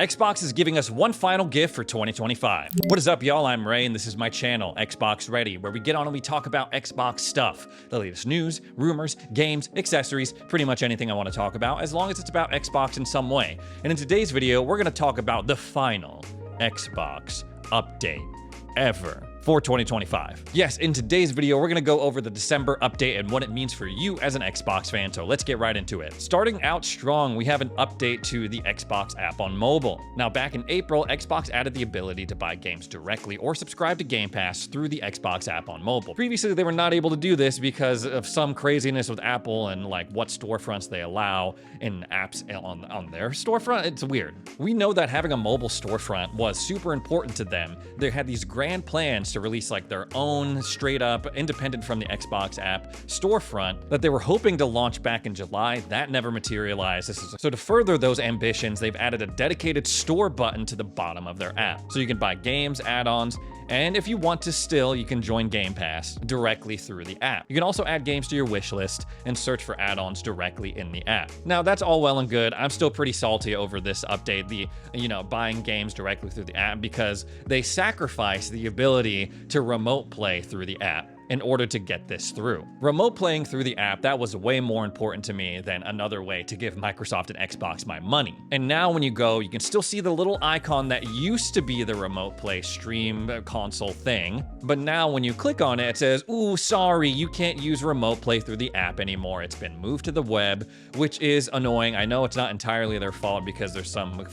Xbox is giving us one final gift for 2025. What is up, y'all? I'm Ray, and this is my channel, Xbox Ready, where we get on and we talk about Xbox stuff. The latest news, rumors, games, accessories, pretty much anything I want to talk about, as long as it's about Xbox in some way. And in today's video, we're going to talk about the final Xbox update ever for 2025. Yes, in today's video, we're gonna go over the December update and what it means for you as an Xbox fan, so let's get right into it. Starting out strong, we have an update to the Xbox app on mobile. Now, back in April, Xbox added the ability to buy games directly or subscribe to Game Pass through the Xbox app on mobile. Previously, they were not able to do this because of some craziness with Apple and like what storefronts they allow in apps on their storefront. It's weird. We know that having a mobile storefront was super important to them. They had these grand plans to release like their own straight up independent from the Xbox app storefront that they were hoping to launch back in July. That never materialized. So to further those ambitions, they've added a dedicated store button to the bottom of their app. So you can buy games, add-ons, and if you want to still, you can join Game Pass directly through the app. You can also add games to your wish list and search for add-ons directly in the app. Now, that's all well and good. I'm still pretty salty over this update, buying games directly through the app, because they sacrifice the ability to remote play through the app in order to get this through. Remote playing through the app, that was way more important to me than another way to give Microsoft and Xbox my money. And now when you go, you can still see the little icon that used to be the remote play stream console thing. But now when you click on it, it says, ooh, sorry, you can't use remote play through the app anymore. It's been moved to the web, which is annoying. I know it's not entirely their fault because there's some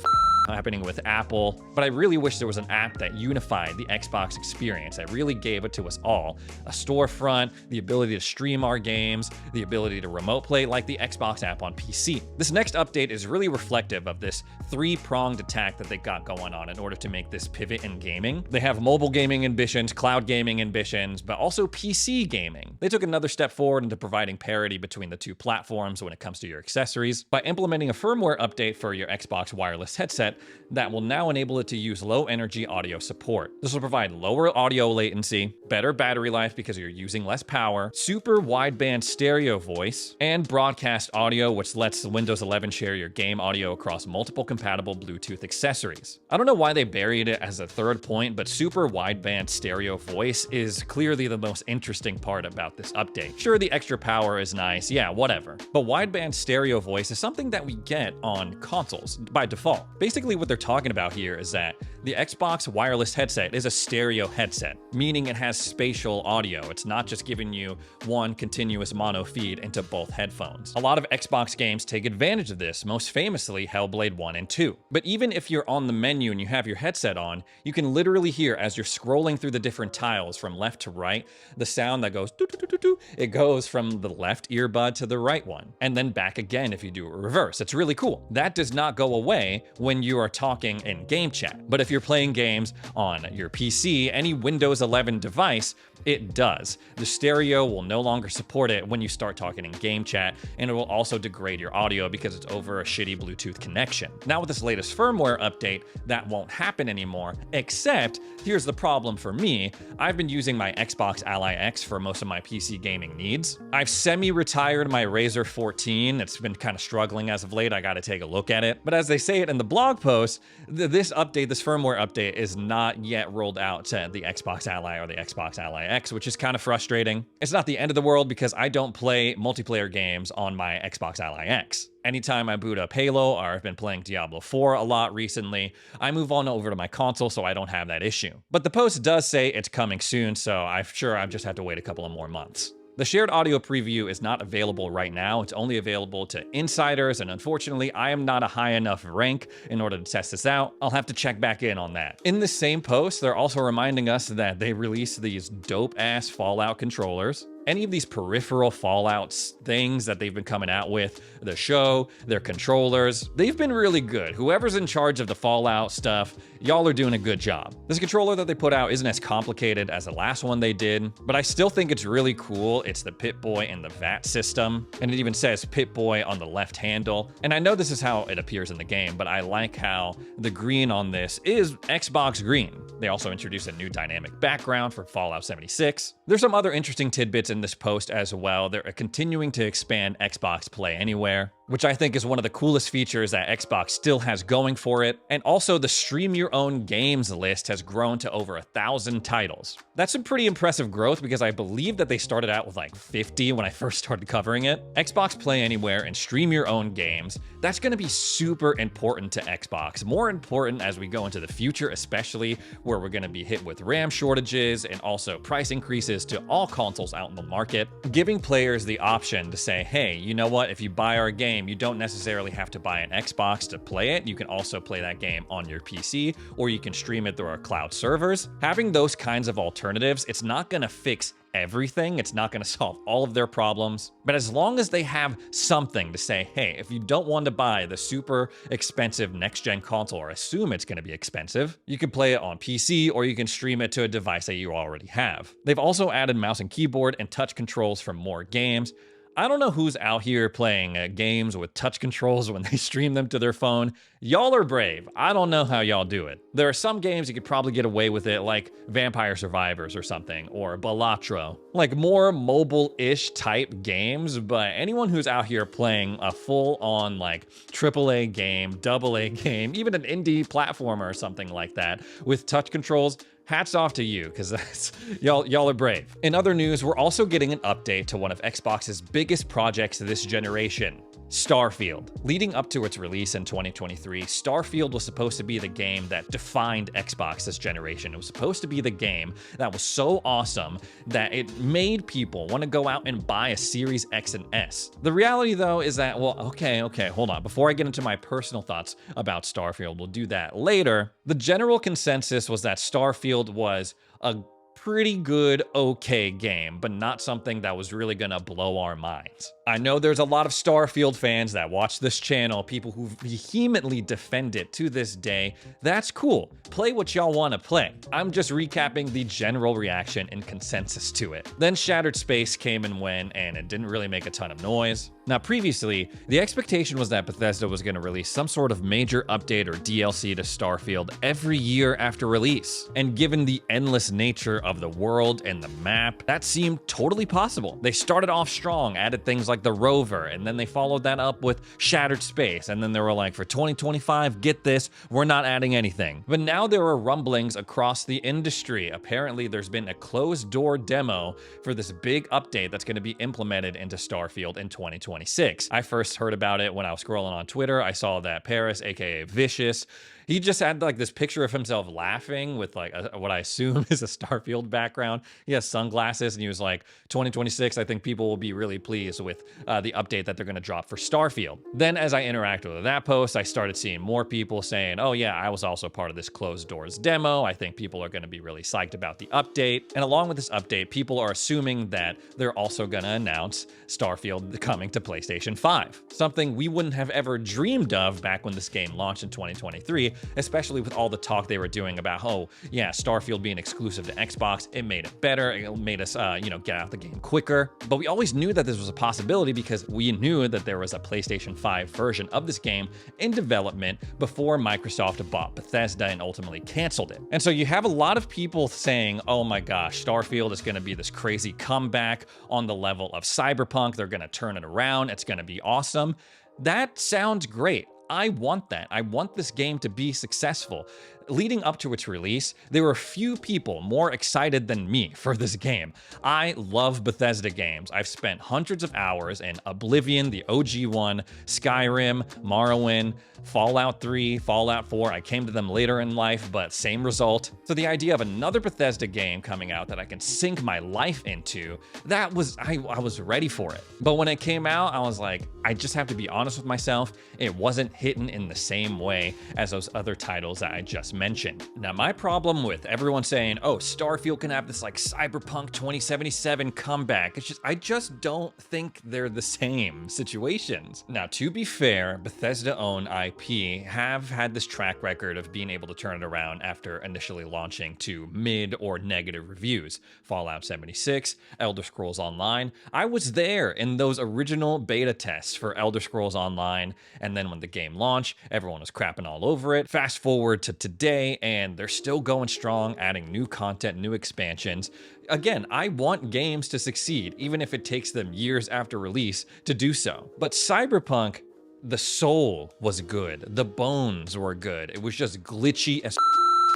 happening with Apple, but I really wish there was an app that unified the Xbox experience, that really gave it to us all. A storefront, the ability to stream our games, the ability to remote play like the Xbox app on PC. This next update is really reflective of this three-pronged attack that they got going on in order to make this pivot in gaming. They have mobile gaming ambitions, cloud gaming ambitions, but also PC gaming. They took another step forward into providing parity between the two platforms when it comes to your accessories by implementing a firmware update for your Xbox wireless headset that will now enable it to use low-energy audio support. This will provide lower audio latency, better battery life because you're using less power, super wideband stereo voice, and broadcast audio, which lets Windows 11 share your game audio across multiple compatible Bluetooth accessories. I don't know why they buried it as a third point, but super wideband stereo voice is clearly the most interesting part about this update. Sure, the extra power is nice, yeah, whatever. But wideband stereo voice is something that we get on consoles by default. Basically, what they're talking about here is that the Xbox wireless headset is a stereo headset, meaning it has spatial audio. It's not just giving you one continuous mono feed into both headphones. A lot of Xbox games take advantage of this, most famously Hellblade 1 and 2. But even if you're on the menu and you have your headset on, you can literally hear as you're scrolling through the different tiles from left to right, the sound that goes doo-doo-doo-doo-doo. It goes from the left earbud to the right one, and then back again if you do a reverse. It's really cool. That does not go away when you are talking in game chat. But if you're playing games on your PC, any Windows 11 device, it does. The stereo will no longer support it when you start talking in game chat, and it will also degrade your audio because it's over a shitty Bluetooth connection. Now with this latest firmware update, that won't happen anymore, except here's the problem for me. I've been using my Xbox Ally X for most of my PC gaming needs. I've semi-retired my Razer 14. It's been kind of struggling as of late. I got to take a look at it. But as they say it in the blog post, this firmware update is not yet rolled out to the Xbox Ally or the Xbox Ally X, which is kind of frustrating. It's not the end of the world because I don't play multiplayer games on my Xbox Ally X. Anytime I boot up Halo, or I've been playing Diablo 4 a lot recently, I move on over to my console so I don't have that issue. But the post does say it's coming soon, so I'm sure I've just had to wait a couple of more months. The shared audio preview is not available right now. It's only available to insiders, and unfortunately, I am not a high enough rank in order to test this out. I'll have to check back in on that. In the same post, they're also reminding us that they released these dope-ass Fallout controllers. Any of these peripheral Fallout things that they've been coming out with, the show, their controllers, they've been really good. Whoever's in charge of the Fallout stuff, y'all are doing a good job. This controller that they put out isn't as complicated as the last one they did, but I still think it's really cool. It's the Pip-Boy and the VAT system, and it even says Pip-Boy on the left handle. And I know this is how it appears in the game, but I like how the green on this is Xbox green. They also introduced a new dynamic background for Fallout 76. There's some other interesting tidbits in this post as well. They're continuing to expand Xbox Play Anywhere. which I think is one of the coolest features that Xbox still has going for it. And also the Stream Your Own Games list has grown to over 1,000 titles. That's some pretty impressive growth because I believe that they started out with like 50 when I first started covering it. Xbox Play Anywhere and Stream Your Own Games, that's going to be super important to Xbox. More important as we go into the future, especially where we're going to be hit with RAM shortages and also price increases to all consoles out in the market, giving players the option to say, hey, you know what, if you buy our game, you don't necessarily have to buy an Xbox to play it. You can also play that game on your PC, or you can stream it through our cloud servers. Having those kinds of alternatives, it's not going to fix everything. It's not going to solve all of their problems. But as long as they have something to say, hey, if you don't want to buy the super expensive next-gen console or assume it's going to be expensive, you can play it on PC or you can stream it to a device that you already have. They've also added mouse and keyboard and touch controls for more games. I don't know who's out here playing games with touch controls when they stream them to their phone. Y'all are brave. I don't know how y'all do it. There are some games you could probably get away with it, like Vampire Survivors or something, or Balatro. Like more mobile-ish type games, but anyone who's out here playing a full-on like AAA game, AA game, even an indie platformer or something like that with touch controls, hats off to you, because that's y'all are brave. In other news, we're also getting an update to one of Xbox's biggest projects this generation, Starfield. Leading up to its release in 2023, Starfield was supposed to be the game that defined Xbox this generation. It was supposed to be the game that was so awesome that it made people want to go out and buy a Series X and S. The reality, though, is that, well, okay, hold on. Before I get into my personal thoughts about Starfield, we'll do that later. The general consensus was that Starfield was a pretty good, okay game, but not something that was really gonna blow our minds. I know there's a lot of Starfield fans that watch this channel, people who vehemently defend it to this day. That's cool. Play what y'all want to play. I'm just recapping the general reaction and consensus to it. Then Shattered Space came and went, and it didn't really make a ton of noise. Now, previously, the expectation was that Bethesda was going to release some sort of major update or DLC to Starfield every year after release. And given the endless nature of the world and the map, that seemed totally possible. They started off strong, added things like the rover, and then they followed that up with Shattered Space, and then they were like, for 2025, get this, we're not adding anything. But now there are rumblings across the industry. Apparently, there's been a closed-door demo for this big update that's going to be implemented into Starfield in 2026. I first heard about it when I was scrolling on Twitter. I saw that Paris, aka Vicious, he just had like this picture of himself laughing with like what I assume is a Starfield background. He has sunglasses and he was like, 2026, I think people will be really pleased with the update that they're going to drop for Starfield. Then as I interacted with that post, I started seeing more people saying, oh yeah, I was also part of this closed doors demo. I think people are going to be really psyched about the update. And along with this update, people are assuming that they're also going to announce Starfield coming to PlayStation 5. Something we wouldn't have ever dreamed of back when this game launched in 2023. Especially with all the talk they were doing about, oh, yeah, Starfield being exclusive to Xbox, it made it better, it made us, get out the game quicker. But we always knew that this was a possibility because we knew that there was a PlayStation 5 version of this game in development before Microsoft bought Bethesda and ultimately canceled it. And so you have a lot of people saying, oh my gosh, Starfield is going to be this crazy comeback on the level of Cyberpunk. They're going to turn it around. It's going to be awesome. That sounds great. I want that. I want this game to be successful. Leading up to its release, there were few people more excited than me for this game. I love Bethesda games. I've spent hundreds of hours in Oblivion, the OG one, Skyrim, Morrowind, Fallout 3, Fallout 4. I came to them later in life, but same result. So the idea of another Bethesda game coming out that I can sink my life into, I was ready for it. But when it came out, I was like, I just have to be honest with myself. It wasn't hitting in the same way as those other titles that I just mentioned. Now, my problem with everyone saying, oh, Starfield can have this like Cyberpunk 2077 comeback, I just don't think they're the same situations. Now, to be fair, Bethesda-owned IP have had this track record of being able to turn it around after initially launching to mid or negative reviews. Fallout 76, Elder Scrolls Online. I was there in those original beta tests for Elder Scrolls Online, and then when the game launched, everyone was crapping all over it. Fast forward to today, and they're still going strong, adding new content, new expansions. Again, I want games to succeed, even if it takes them years after release to do so. But Cyberpunk, The soul was good. The bones were good. It was just glitchy as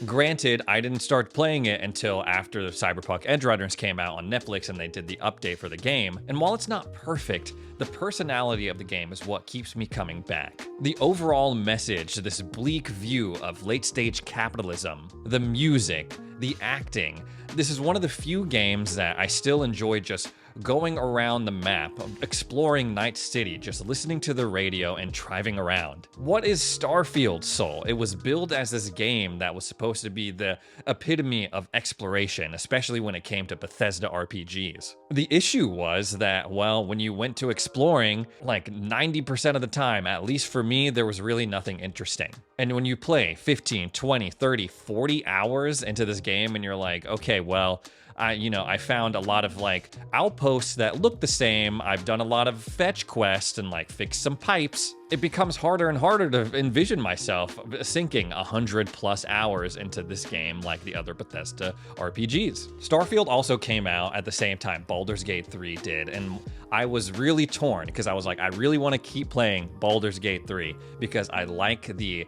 Granted, I didn't start playing it until after Cyberpunk Edgerunners came out on Netflix and they did the update for the game. And while it's not perfect, the personality of the game is what keeps me coming back. The overall message, this bleak view of late-stage capitalism, the music, the acting. This is one of the few games that I still enjoy just going around the map, exploring Night City, just listening to the radio and driving around. What is Starfield Soul? It was billed as this game that was supposed to be the epitome of exploration, especially when it came to Bethesda RPGs. The issue was that, well, when you went to exploring, like 90% of the time, at least for me, there was really nothing interesting. And when you play 15, 20, 30, 40 hours into this game and you're like, okay, well, I found a lot of like outposts that look the same. I've done a lot of fetch quests and like fixed some pipes. It becomes harder and harder to envision myself sinking 100+ hours into this game like the other Bethesda RPGs. Starfield also came out at the same time Baldur's Gate 3 did, and I was really torn because I was like, I really want to keep playing Baldur's Gate 3 because I like the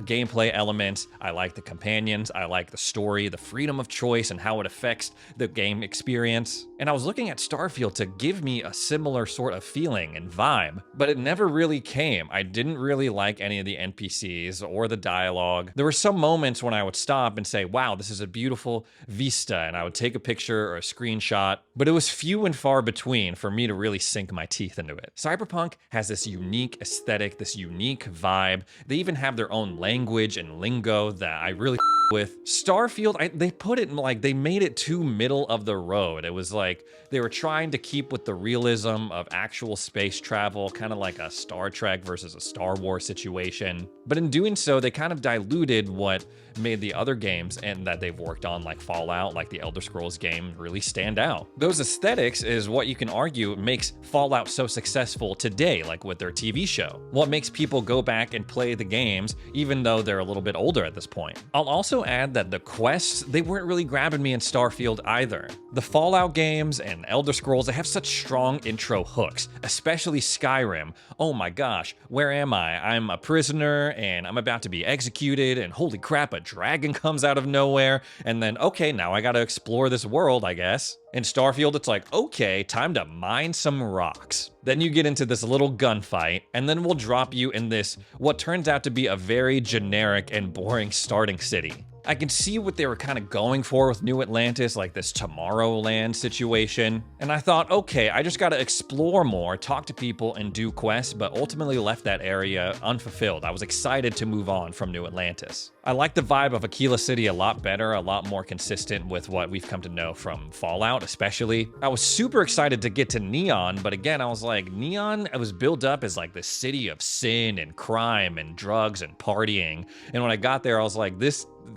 gameplay elements, I like the companions, I like the story, the freedom of choice, and how it affects the game experience. And I was looking at Starfield to give me a similar sort of feeling and vibe, but it never really came. I didn't really like any of the NPCs or the dialogue. There were some moments when I would stop and say, wow, this is a beautiful vista, and I would take a picture or a screenshot, but it was few and far between for me to really sink my teeth into it. Cyberpunk has this unique aesthetic, this unique vibe. They even have their own language and lingo that I really with. Starfield, they put it in like, they made it too middle of the road. It was like they were trying to keep with the realism of actual space travel, kind of like a Star Trek versus a Star Wars situation. But in doing so, they kind of diluted what made the other games and that they've worked on, like Fallout, like the Elder Scrolls game, really stand out. Those aesthetics is what you can argue makes Fallout so successful today, like with their TV show. What makes people go back and play the games, even though they're a little bit older at this point. I'll also add that the quests, they weren't really grabbing me in Starfield either. The Fallout games and Elder Scrolls, they have such strong intro hooks, especially Skyrim. Oh my gosh, where am I? I'm a prisoner and I'm about to be executed, and holy crap, a dragon comes out of nowhere, and then, okay, now I gotta explore this world, I guess. In Starfield, it's like, okay, time to mine some rocks. Then you get into this little gunfight, and then we'll drop you in this, what turns out to be a very generic and boring starting city. I can see what they were kind of going for with New Atlantis, like this Tomorrowland situation. And I thought, okay, I just gotta explore more, talk to people, and do quests, but ultimately left that area unfulfilled. I was excited to move on from New Atlantis. I like the vibe of Aquila City a lot better, a lot more consistent with what we've come to know from Fallout, especially. I was super excited to get to Neon, but again, I was like, Neon, it was built up as like the city of sin and crime and drugs and partying. And when I got there, I was like,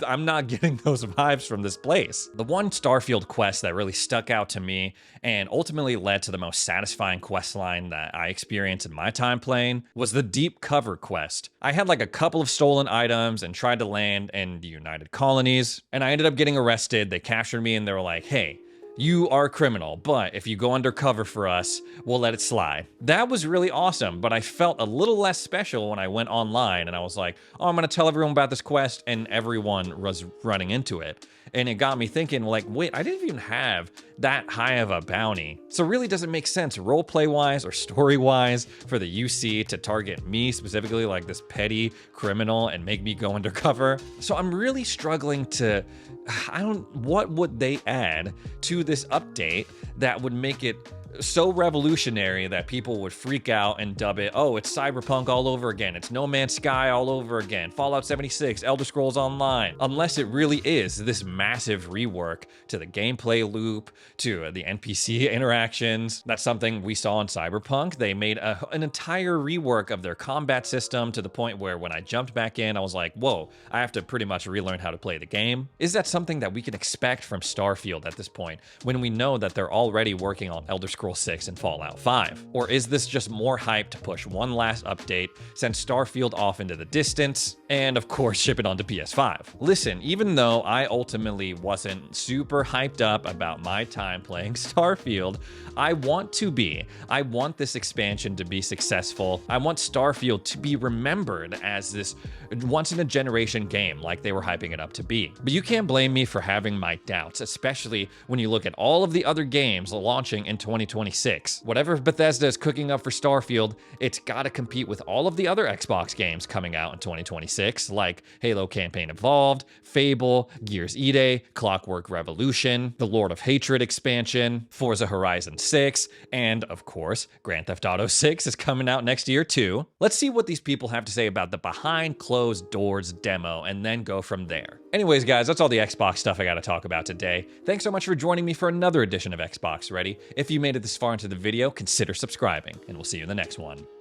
I'm not getting those vibes from this place. The one Starfield quest that really stuck out to me and ultimately led to the most satisfying quest line that I experienced in my time playing was the Deep Cover quest. I had like a couple of stolen items and tried to land in the United Colonies, and I ended up getting arrested. They captured me and they were like, hey, you are a criminal, but if you go undercover for us, we'll let it slide. That was really awesome, but I felt a little less special when I went online and I was like, oh, I'm gonna tell everyone about this quest, and everyone was running into it. And it got me thinking, like, wait, I didn't even have that high of a bounty. So it really doesn't make sense roleplay-wise or story-wise for the UC to target me specifically, like this petty criminal, and make me go undercover. So I'm really struggling to, what would they add to this update that would make it so revolutionary that people would freak out and dub it, oh, it's Cyberpunk all over again, it's No Man's Sky all over again, Fallout 76, Elder Scrolls Online, unless it really is this massive rework to the gameplay loop, to the NPC interactions. That's something we saw in Cyberpunk. They made an entire rework of their combat system to the point where when I jumped back in, I was like, whoa, I have to pretty much relearn how to play the game. Is that something that we can expect from Starfield at this point, when we know that they're already working on Elder Scrolls 6 and Fallout 5? Or is this just more hype to push one last update, send Starfield off into the distance, and of course ship it onto PS5. Listen, even though I ultimately wasn't super hyped up about my time playing Starfield, I want this expansion to be successful. I want Starfield to be remembered as this once-in-a-generation game like they were hyping it up to be. But you can't blame me for having my doubts, especially when you look at all of the other games launching in 2026. Whatever Bethesda is cooking up for Starfield, it's gotta compete with all of the other Xbox games coming out in 2026, like Halo Campaign Evolved, Fable, Gears Ide, Clockwork Revolution, the Lord of Hatred expansion, Forza Horizon 6, and of course, Grand Theft Auto 6 is coming out next year too. Let's see what these people have to say about the behind closed doors demo and then go from there. Anyways, guys, that's all the Xbox stuff I gotta talk about today. Thanks so much for joining me for another edition of Xbox Ready. If you made it this far into the video, consider subscribing, and we'll see you in the next one.